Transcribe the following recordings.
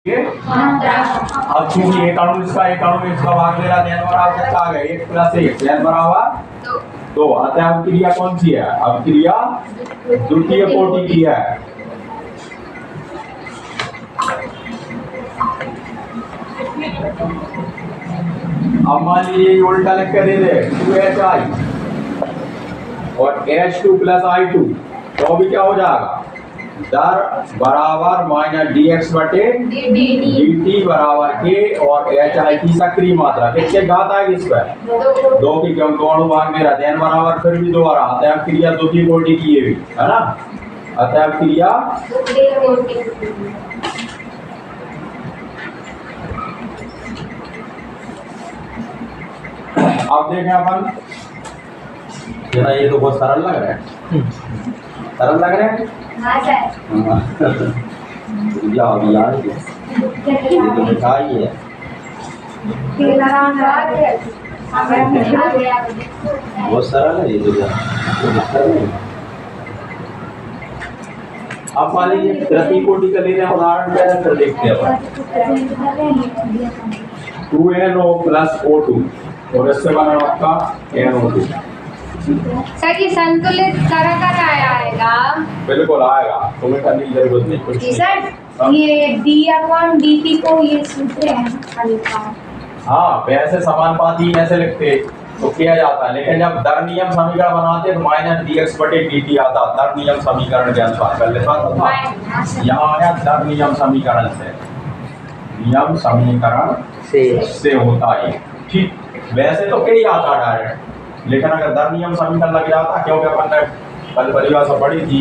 अब चूंकि एक अणु इसका भाग ले रहा है बराबर कितना आ गया 1 + 1 n बराबर 2। अतः अब क्रिया कौन सी है? अब क्रिया द्वितीय कोटि की है। अब मान लीजिए उल्टा लिख के दे दे 2HI और H2 + I2 तो भी क्या हो जाएगा? दर बराबर -dx बटे dt बराबर k और HI की सक्रिय मात्रा किसके घात आएगी इस पर 2 की, क्यों दोनों भाग में रहते हैं बराबर फिर भी 2 आ रहा। अतः क्रिया द्वितीय कोटि की है भी है ना। अतः क्रिया अब देखें अपन जरा, ये तो बहुत सरल लग रहा है। सरल लग रहा है यार ये तो मिठाई है। बहुत सरल है ये तो अब मान लीजिए द्वितीय कोटि का ले रहे हैं उदाहरण क्या है, फिर देखते हैं अपन 2NO + O2 और इससे बना आपका NO2। सर ये संतुलित कर आएगा। बिल्कुल आएगा, तुम्हें करने की जरूरत नहीं कुछ। सर ये d/dt को ये सूत्र है खाली का। हाँ वैसे समानुपाती ऐसे लिखते तो किया जाता है, लेकिन जब दर नियम समीकरण बनाते तो -dx बटे dt आता दर नियम समीकरण के अनुसार कर लेता था। यहाँ आया दर नियम समीकरण से, नियम समीकरण से होता है ठीक। वैसे तो कई आता डायरेक्ट, लेकिन अगर दर नियम समीकरण लग जाता, क्योंकि अपन ने कल परिभाषा पढ़ी थी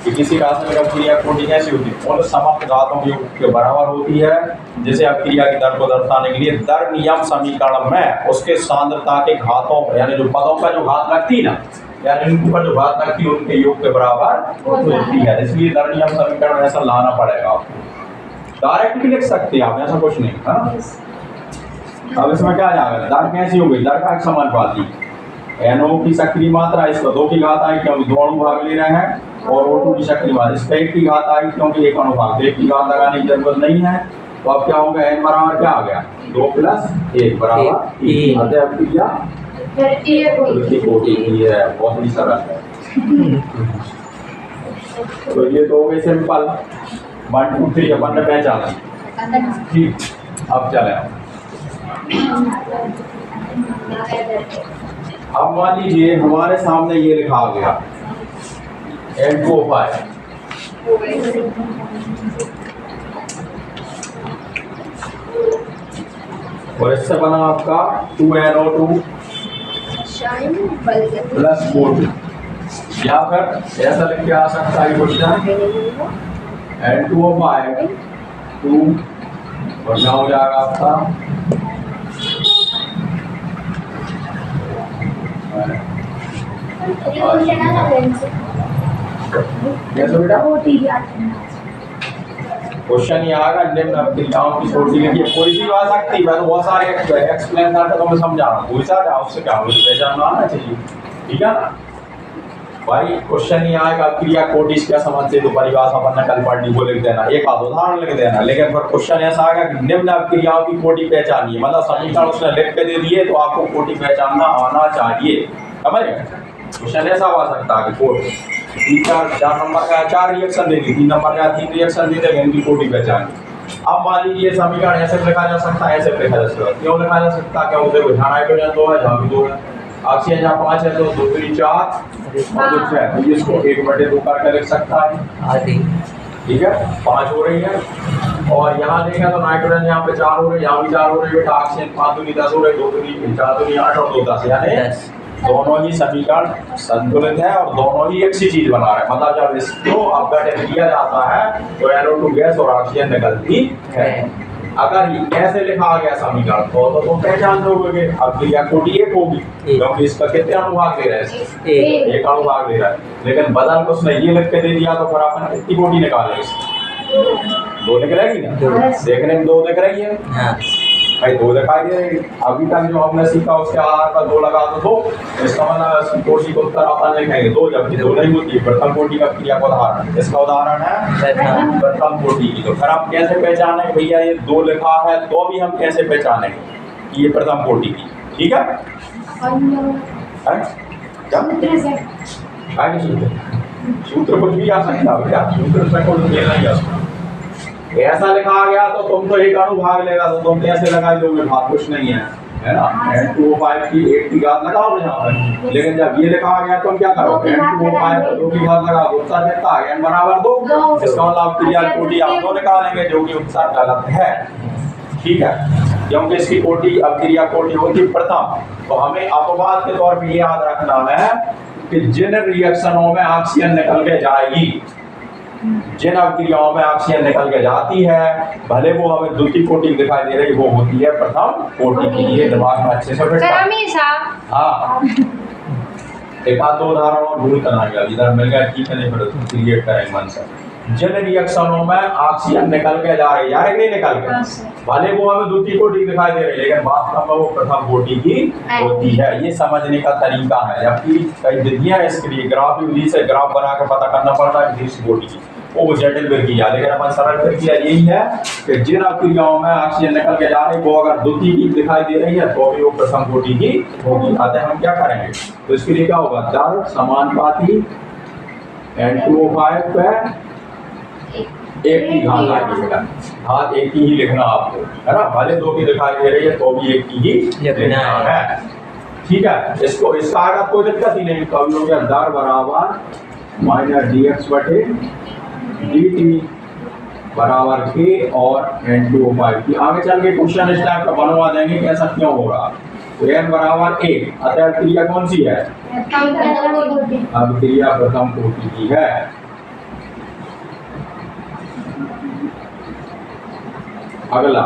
कि किसी राशि में क्रिया कोटि कैसी होती है, उन समस्त घातों के योग के बराबर होती है। जैसे अब क्रिया की दर को दर्शाने के लिए दर नियम समीकरण में उसके सांद्रता के घातों यानी जो पदों पर जो घात लगती है ना, यानी इनके ऊपर जो घात लगती है उनके योग के बराबर होती है। इसलिए दर नियम समीकरण ऐसा लाना पड़ेगा आपको। डायरेक्ट भी लिख सकते हैं आप, ऐसा कुछ नहीं है। अब इसमें क्या जाएगा, दर कैसी होगी? दर का एक समानुपाती NO की सक्रिय मात्रा, इसका 2 की घात आई क्योंकि 2 अणु भाग ले रहे हैं, और O2 की सक्रिय मात्रा इसका 1 की घात आई क्योंकि 1 अणु भाग, 1 की घात लगाने की जरूरत नहीं है। तो अब क्या होगा, n बराबर क्या आ गया 2 + 1 बराबर 3। अतः क्रिया द्वितीय कोटि की है, बहुत ही सरल है। तो ये तो हो गई सिंपल 1 2 3 अपन ने पहचाना ठीक। अब चले अब मान लीजिए हमारे सामने ये लिखा गया N2O5 और इससे बना आपका 2NO2 + O2, या फिर ऐसा लिख के आ सकता है क्वेश्चन N2O5 2 और क्या हो जाएगा आपका क्वेश्चन ये आएगा निम्न क्रियाओं की कोटि लिखिए। कोई भी आ सकती है, मैं तो बहुत सारे एक्सप्लेन करके तो मैं समझा रहा हूँ, कोई सा जाओ उससे क्या पहचानना आना चाहिए, ठीक है ना भाई। क्वेश्चन ये आएगा क्रिया कोटि क्या समझते तो परिभाषा अपन ने कल पढ़नी वो लिख देना, एक आध उदाहरण लिख देना। लेकिन फिर क्वेश्चन ऐसा आएगा कि निम्न क्रियाओं की कोटि पहचानिए, मतलब समीकरण उसने लिख के दे दिए तो आपको कोटि पहचानना आना चाहिए, समझ गए। क्वेश्चन ऐसा आ सकता है कि कोटि 4 नंबर का 4 रिएक्शन दे दी, 3 नंबर का 3 रिएक्शन दे देंगे, इनकी कोटि पहचानिए। अब मान लीजिए समीकरण ऐसे लिखा जा सकता है, ऐसे लिखा जा सकता है। क्यों लिखा जा सकता है? क्योंकि देखो यहाँ नाइट्रोजन 2 है, जहाँ भी 2 है, ऑक्सीजन जहाँ 5 है तो 2 3 4 और 2 6, तो इसको 1/2 करके लिख सकता है, ठीक है 5 हो रही है। और यहाँ देखें तो नाइट्रोजन यहाँ पे 4 हो रही है, यहाँ भी 4 हो रही है बेटा, ऑक्सीजन 5 दूनी 10 हो रही है, 2 दूनी 4 दूनी 8 और 2 10, यानी दोनों ही समीकरण संतुलित है और दोनों ही एक सी चीज बना रहे हैं। मतलब जब इसको अपघटित किया जाता है तो NO2 गैस और ऑक्सीजन निकलती है। अगर ऐसे लिखा गया समीकरण तो पहचान दोगे अब क्रिया कोटि 1 होगी, क्योंकि इसका कितने अनुभाग ले रहे हैं, एक अनुभाग ले रहा है। लेकिन बदल को उसने ये लिख के दे दिया तो फिर अपन कितनी कोटि निकाले, 2 निकलेगी ना, देखने में 2 दिख रही है भाई 2 दिखाई दे रही, अभी तक जो हमने सीखा उसके आधार पर 2 लगा दो 2, इसका मतलब इसकी कोटि को उत्तर अपन लिखेंगे 2, जबकि 2 नहीं होती। प्रथम कोटि का क्रिया का उदाहरण, इसका उदाहरण है प्रथम कोटि की। तो फिर हम कैसे पहचाने भैया ये 2 लिखा है, तो भी हम कैसे पहचानेंगे कि ये प्रथम कोटि की? ठीक है, सूत्र से आगे सूत्र कुछ भी आ सकता है क्या? सूत्र से कुछ लेना ही आता। ऐसा लिखा गया तो तुम तो एक अनुभाग लेगा, तो तुम कैसे लगा दोगे? भाग कुछ नहीं है ना। n2O5 की 8 की घात लगाओ यहाँ पर, लेकिन जब ये लिखा गया तुम क्या करोगे? n2O5 को 2 की घात लगाओ, उत्तर कितना आ गया? n बराबर 2। इसका मतलब क्रिया कोटि आप 2 निकालेंगे, जो कि उत्तर गलत है। ठीक है, क्योंकि इसकी कोटि अब क्रिया कोटि होगी प्रथम। तो हमें अपवाद के तौर पर ये याद रखना है कि जिन रिएक्शनों में ऑक्सीजन निकल के जाएगी, जिन अभिक्रियाओं में ऑक्सीजन निकल के जाती है, भले वो हमें द्वितीय कोटि दिखाई दे रही, वो होती है प्रथम कोटि की। ये दिमाग में अच्छे से बैठा। हाँ, एक आध 2 उदाहरण और ढूंढ कर आएगा, इधर मिल गया ठीक है, नहीं फिर क्रिएट करेंगे मन से। जिन रिएक्शनों में ऑक्सीजन निकल के जा रही है, नहीं निकल के, भले वो हमें द्वितीय कोटि दिखाई दे रही है, लेकिन वास्तव में वो प्रथम कोटि की होती है। ये समझने का तरीका है। जबकि कई विधियां इसके लिए, ग्राफ विधि से ग्राफ बना के पता करना पड़ता है द्वितीय कोटि की, वो जटिल प्रक्रिया। लेकिन हमारा सरल प्रक्रिया यही है कि जिन अभिक्रियाओं में ऑक्सीजन निकल के जा रही, वो अगर द्वितीय की दिखाई दे रही है, तो भी वो प्रथम कोटि की होगी। अतः हम क्या करेंगे? तो इसके लिए क्या होगा? दर समानुपाती n2O5 पे 1 की घात आएगी। घात 1 की ही लिखना आपको, है ना। भले 2 की दिखाई दे रही है, तो भी 1 की ही लिखना है। ठीक है, इसको इसका आगे कोई दिक्कत ही नहीं। कभी हो गया दर बराबर माइनस dx बटे dt बराबर k और n2O5 की। आगे चल के क्वेश्चन इस टाइप का बनवा देंगे कि ऐसा क्यों हो रहा। तो n बराबर 1, अतः क्रिया कौन सी है? अब क्रिया प्रथम कोटि की है। अगला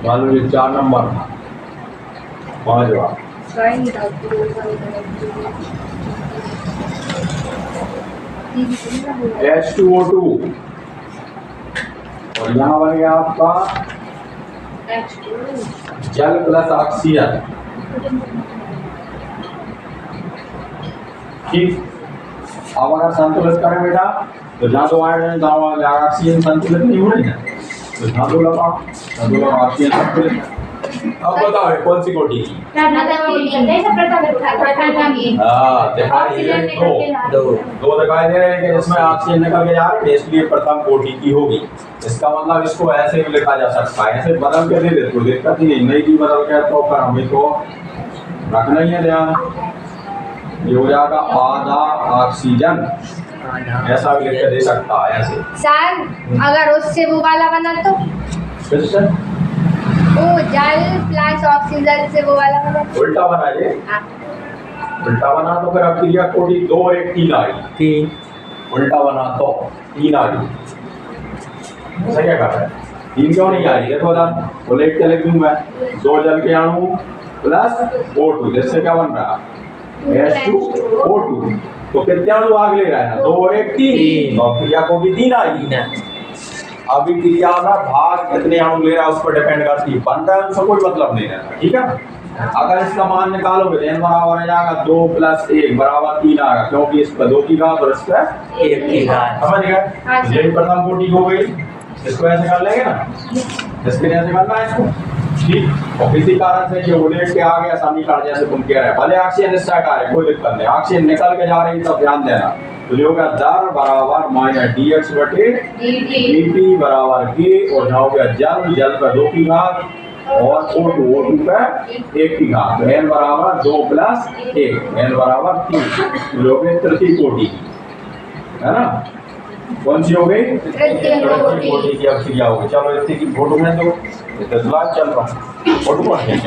मान लो 4 नंबर था, 5वां H2O2 और यहाँ बन गया आपका जल प्लस ऑक्सीजन। ठीक, अब अगर संतुलित करें बेटा, तो जहाँ 2 हाइड्रोजन जहाँ ऑक्सीजन संतुलित नहीं हो रही है, तो यहाँ 2 लगाओ, ऑक्सीजन संतुलित। अब बताओ कौन सी कोटि की? दो दिखाई दे रहे हैं कि जिसमें ऑक्सीजन निकल के जा रही है, इसलिए प्रथम कोटि की होगी। इसका मतलब इसको ऐसे भी लिखा जा सकता है, ऐसे बदल के दे दे तो दिक्कत ही नहीं, नहीं भी बदल के तो फिर हमें तो रखना ही है ध्यान। ये हो जाएगा आधा ऑक्सीजन, ऐसा भी लिख के दे सकता है ऐसे। सर अगर उससे वो वाला बना तो वो जल प्लस ऑक्सीजन से वो वाला बना, उल्टा बना ये। उल्टा बना तो फिर अब क्रिया कोटि 2 और 1 3 आ गई। उल्टा बना तो 3 आ गई। ऐसा क्या कर रहा है? 3 क्यों नहीं आ रही? देखो ना, उलट के लिख दूं मैं। 2 जल के अणु प्लस O2, जिससे क्या बन रहा है? H2O2। तो कितने अणु भाग ले रहा है? 2 और 1 3, और क्रिया कोटि 3 आएगी। अभी क्रिया में भाग कितने अणु ले रहा है उस पर डिपेंड करती है, 15 अणु से कोई मतलब नहीं रहता। ठीक है, अगर इसका मान निकालोगे तो n बराबर आ जाएगा 2 + 1 बराबर 3 आएगा, क्योंकि इस पर 2 की घात और इस पर 1 की घात। समझ गए? यही प्रथम कोटि हो गई। इसको ऐसे कर लेंगे ना, इसके ऐसे करना है इसको। ठीक, और किसी कारण से ये उलट के आ गया समीकरण जैसे तुम कह रहे हैं, भले ऑक्सीजन इस साइड आ रहे कोई दिक्कत नहीं, ऑक्सीजन निकल के जा रही है तब ध्यान देना। तो ये होगा दर बराबर माइनस dx बटे dt बराबर k, और यहाँ हो गया जल, जल पर 2 की घात और O2 पे 1 की घात। n बराबर 2 + 1, n बराबर 3। लोगे तृतीय कोटि की, है ना। कौन सी हो गई? तृतीय कोटि की अब क्रिया हो गई। चलो इसकी फोटो में दो, 10 लाख चल रहा फोटो कौन है?